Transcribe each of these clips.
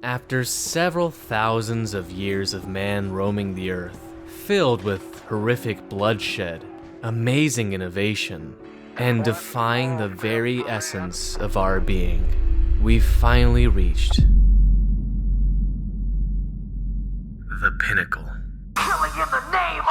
After several thousands of years of man roaming the earth, filled with horrific bloodshed, amazing innovation, and defying the very essence of our being, we've finally reached the pinnacle. Killing in the name of...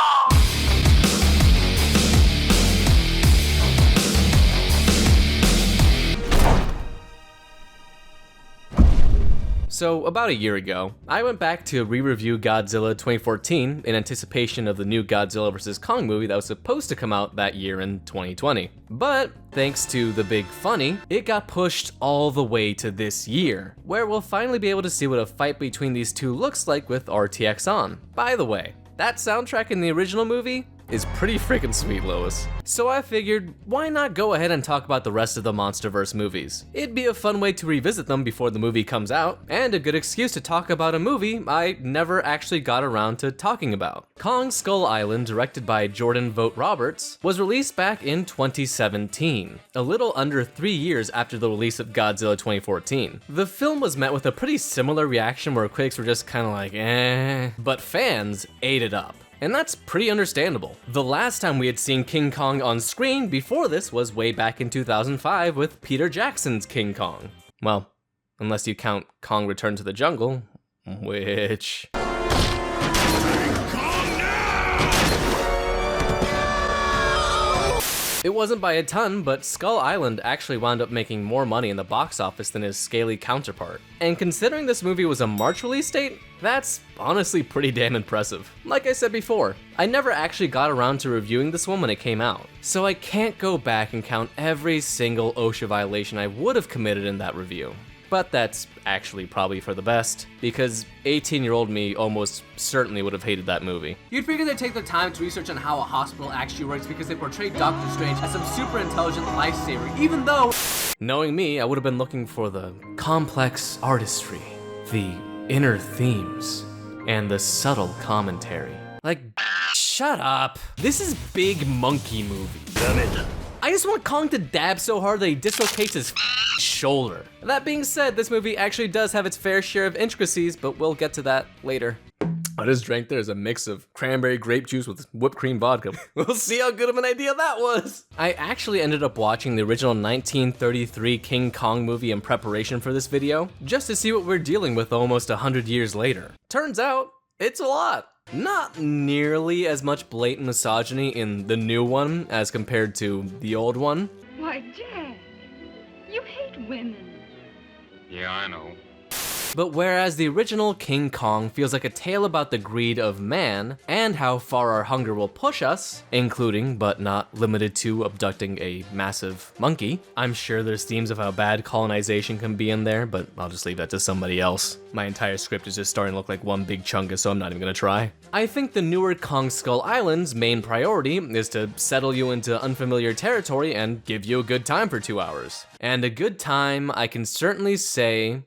So, about a year ago, I went back to re-review Godzilla 2014 in anticipation of the new Godzilla vs. Kong movie that was supposed to come out that year in 2020. But, thanks to the big funny, it got pushed all the way to this year, where we'll finally be able to see what a fight between these two looks like with RTX on. By the way, that soundtrack in the original movie is pretty freaking sweet, Lois. So I figured, why not go ahead and talk about the rest of the MonsterVerse movies? It'd be a fun way to revisit them before the movie comes out, and a good excuse to talk about a movie I never actually got around to talking about. Kong Skull Island, directed by Jordan Vogt Roberts, was released back in 2017, a little under 3 years after the release of Godzilla 2014. The film was met with a pretty similar reaction where critics were just kinda like, eh, but fans ate it up. And that's pretty understandable. The last time we had seen King Kong on screen before this was way back in 2005 with Peter Jackson's King Kong. Well, unless you count Kong Return to the Jungle, which... It wasn't by a ton, but Skull Island actually wound up making more money in the box office than his scaly counterpart. And considering this movie was a March release date, that's honestly pretty damn impressive. Like I said before, I never actually got around to reviewing this one when it came out, so I can't go back and count every single OSHA violation I would have committed in that review. But that's actually probably for the best, because 18-year-old me almost certainly would have hated that movie. You'd figure they'd take the time to research on how a hospital actually works because they portrayed Doctor Strange as some super intelligent lifesaver, even though... Knowing me, I would have been looking for the complex artistry, the inner themes, and the subtle commentary. Like, shut up. This is big monkey movie. Damn it. I just want Kong to dab so hard that he dislocates his shoulder. That being said, this movie actually does have its fair share of intricacies, but we'll get to that later. I just drank there as a mix of cranberry grape juice with whipped cream vodka. We'll see how good of an idea that was. I actually ended up watching the original 1933 King Kong movie in preparation for this video, just to see what we're dealing with almost 100 years later. Turns out, it's a lot. Not nearly as much blatant misogyny in the new one as compared to the old one. Why, Jack, you hate women. Yeah, I know. But whereas the original King Kong feels like a tale about the greed of man and how far our hunger will push us, including but not limited to abducting a massive monkey, I'm sure there's themes of how bad colonization can be in there, but I'll just leave that to somebody else. My entire script is just starting to look like one big chungus, so I'm not even gonna try. I think the newer Kong Skull Island's main priority is to settle you into unfamiliar territory and give you a good time for 2 hours. And a good time, I can certainly say,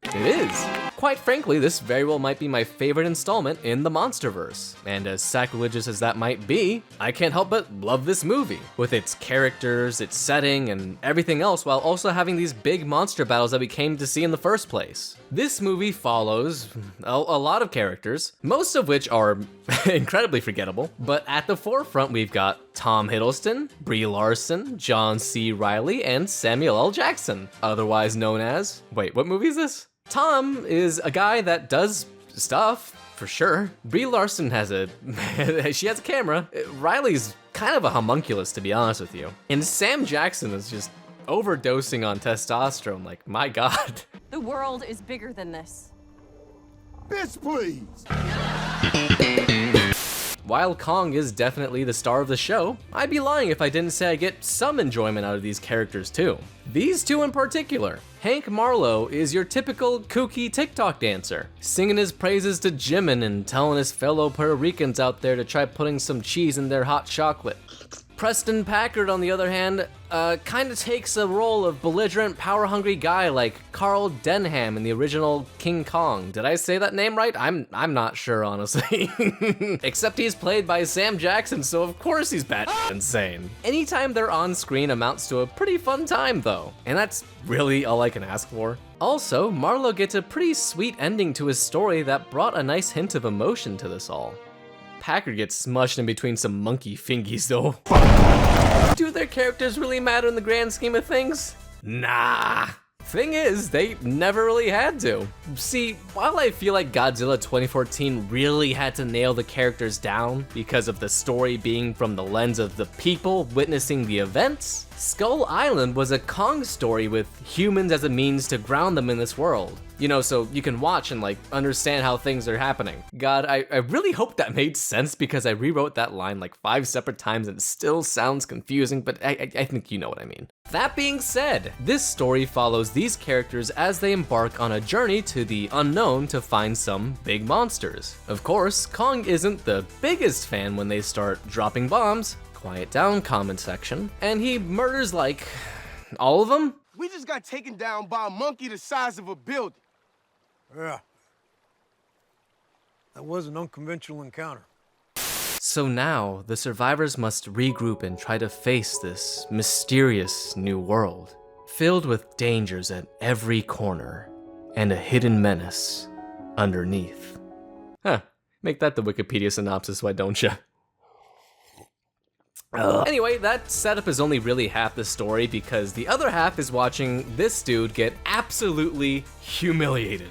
it is. Quite frankly, this very well might be my favorite installment in the MonsterVerse. And as sacrilegious as that might be, I can't help but love this movie, with its characters, its setting, and everything else, while also having these big monster battles that we came to see in the first place. This movie follows a lot of characters, most of which are incredibly forgettable, but at the forefront we've got Tom Hiddleston, Brie Larson, John C. Reilly, and Samuel L. Jackson, otherwise known as... Wait, what movie is this? Tom is a guy that does stuff, for sure. Brie Larson has she has a camera. Riley's kind of a homunculus, to be honest with you. And Sam Jackson is just overdosing on testosterone, like, my God. The world is bigger than this. Bitch, please. While Kong is definitely the star of the show, I'd be lying if I didn't say I get some enjoyment out of these characters too. These two in particular. Hank Marlowe is your typical kooky TikTok dancer, singing his praises to Jimin and telling his fellow Puerto Ricans out there to try putting some cheese in their hot chocolate. Preston Packard, on the other hand, kind of takes a role of belligerent, power-hungry guy like Carl Denham in the original King Kong. Did I say that name right? I'm not sure, honestly. Except he's played by Sam Jackson, so of course he's insane. Anytime they're on screen amounts to a pretty fun time, though, and that's really all I can ask for. Also, Marlowe gets a pretty sweet ending to his story that brought a nice hint of emotion to this all. Packard gets smushed in between some monkey fingies, though. Do their characters really matter in the grand scheme of things? Nah. Thing is, they never really had to. See, while I feel like Godzilla 2014 really had to nail the characters down because of the story being from the lens of the people witnessing the events, Skull Island was a Kong story with humans as a means to ground them in this world. You know, so you can watch and, like, understand how things are happening. God, I really hope that made sense because I rewrote that line like 5 separate times and it still sounds confusing, but I think you know what I mean. That being said, this story follows these characters as they embark on a journey to the unknown to find some big monsters. Of course, Kong isn't the biggest fan when they start dropping bombs. Quiet down, comment section. And he murders, like, all of them? We just got taken down by a monkey the size of a building. Yeah. That was an unconventional encounter. So now, the survivors must regroup and try to face this mysterious new world, filled with dangers at every corner, and a hidden menace underneath. Huh, make that the Wikipedia synopsis, why don't ya? Anyway, that setup is only really half the story because the other half is watching this dude get absolutely humiliated.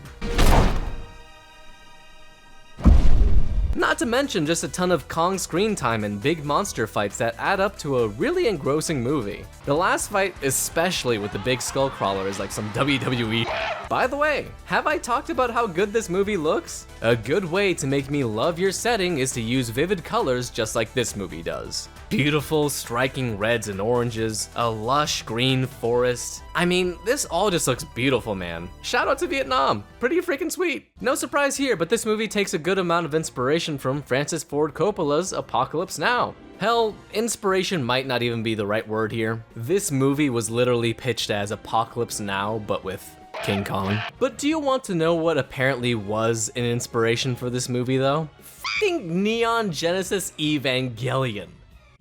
Not to mention just a ton of Kong screen time and big monster fights that add up to a really engrossing movie. The last fight, especially with the big skull crawler, is like some WWE. By the way, have I talked about how good this movie looks? A good way to make me love your setting is to use vivid colors just like this movie does. Beautiful, striking reds and oranges, a lush green forest. I mean, this all just looks beautiful, man. Shout out to Vietnam, pretty freaking sweet. No surprise here, but this movie takes a good amount of inspiration from Francis Ford Coppola's Apocalypse Now. Hell, inspiration might not even be the right word here. This movie was literally pitched as Apocalypse Now, but with King Kong. But do you want to know what apparently was an inspiration for this movie though? Fucking Neon Genesis Evangelion.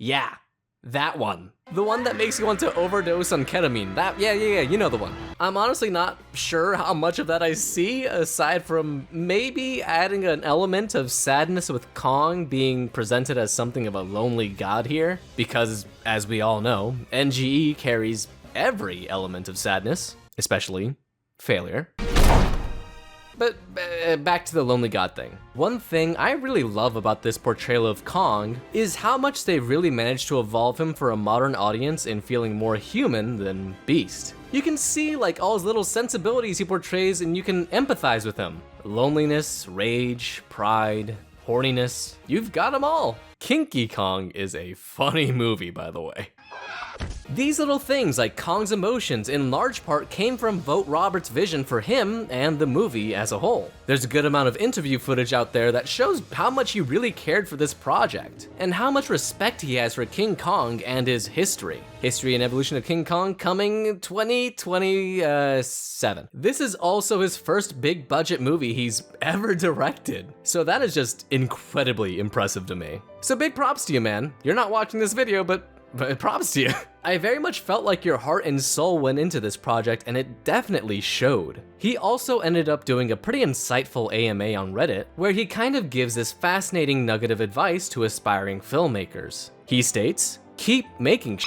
Yeah, that one. The one that makes you want to overdose on ketamine. Yeah, you know the one. I'm honestly not sure how much of that I see, aside from maybe adding an element of sadness with Kong being presented as something of a lonely god here, because as we all know, NGE carries every element of sadness, especially failure. But back to the lonely god thing. One thing I really love about this portrayal of Kong is how much they really managed to evolve him for a modern audience in feeling more human than Beast. You can see like all his little sensibilities he portrays and you can empathize with him. Loneliness, rage, pride, horniness, you've got them all. Kinky Kong is a funny movie, by the way. These little things like Kong's emotions in large part came from Vogt Roberts' vision for him and the movie as a whole. There's a good amount of interview footage out there that shows how much he really cared for this project, and how much respect he has for King Kong and his history. History and Evolution of King Kong coming 2027. This is also his first big budget movie he's ever directed, so that is just incredibly impressive to me. So big props to you, man. You're not watching this video, but props to you. I very much felt like your heart and soul went into this project, and it definitely showed. He also ended up doing a pretty insightful AMA on Reddit, where he kind of gives this fascinating nugget of advice to aspiring filmmakers. He states, keep making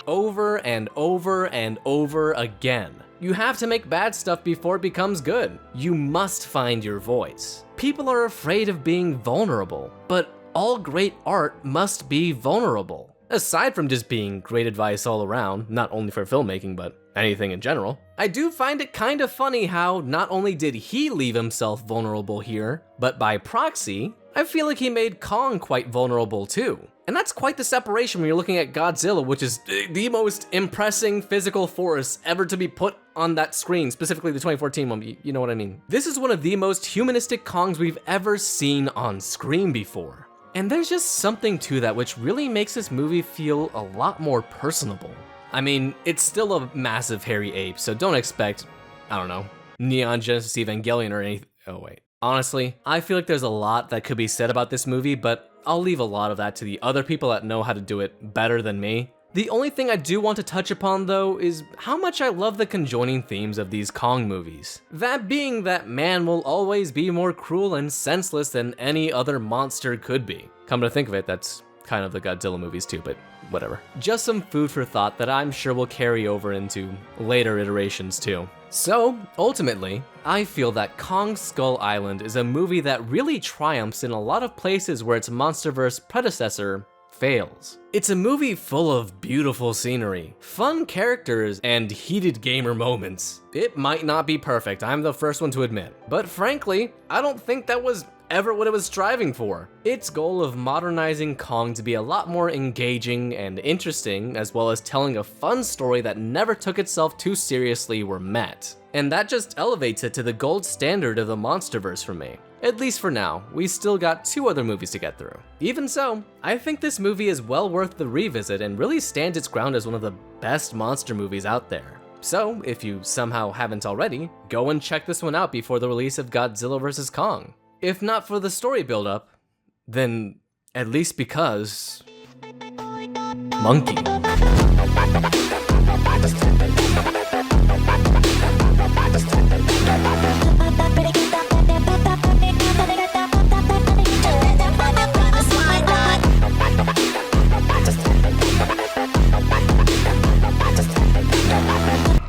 over and over and over again. You have to make bad stuff before it becomes good. You must find your voice. People are afraid of being vulnerable, but all great art must be vulnerable. Aside from just being great advice all around, not only for filmmaking, but anything in general, I do find it kind of funny how not only did he leave himself vulnerable here, but by proxy, I feel like he made Kong quite vulnerable too. And that's quite the separation when you're looking at Godzilla, which is the most impressing physical force ever to be put on that screen, specifically the 2014 one, you know what I mean. This is one of the most humanistic Kongs we've ever seen on screen before. And there's just something to that which really makes this movie feel a lot more personable. I mean, it's still a massive hairy ape, so don't expect, I don't know, Neon Genesis Evangelion or anything. Oh wait. Honestly, I feel like there's a lot that could be said about this movie, but I'll leave a lot of that to the other people that know how to do it better than me. The only thing I do want to touch upon though is how much I love the conjoining themes of these Kong movies. That being that man will always be more cruel and senseless than any other monster could be. Come to think of it, that's kind of the Godzilla movies too, but whatever. Just some food for thought that I'm sure will carry over into later iterations too. So, ultimately, I feel that Kong Skull Island is a movie that really triumphs in a lot of places where its MonsterVerse predecessor fails. It's a movie full of beautiful scenery, fun characters, and heated gamer moments. It might not be perfect, I'm the first one to admit, but frankly, I don't think that was ever what it was striving for. Its goal of modernizing Kong to be a lot more engaging and interesting, as well as telling a fun story that never took itself too seriously, were met. And that just elevates it to the gold standard of the MonsterVerse for me. At least for now, we still got 2 other movies to get through. Even so, I think this movie is well worth the revisit and really stands its ground as one of the best monster movies out there. So, if you somehow haven't already, go and check this one out before the release of Godzilla vs. Kong. If not for the story buildup, then at least because... Monkey.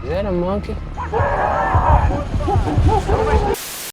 Is that a monkey?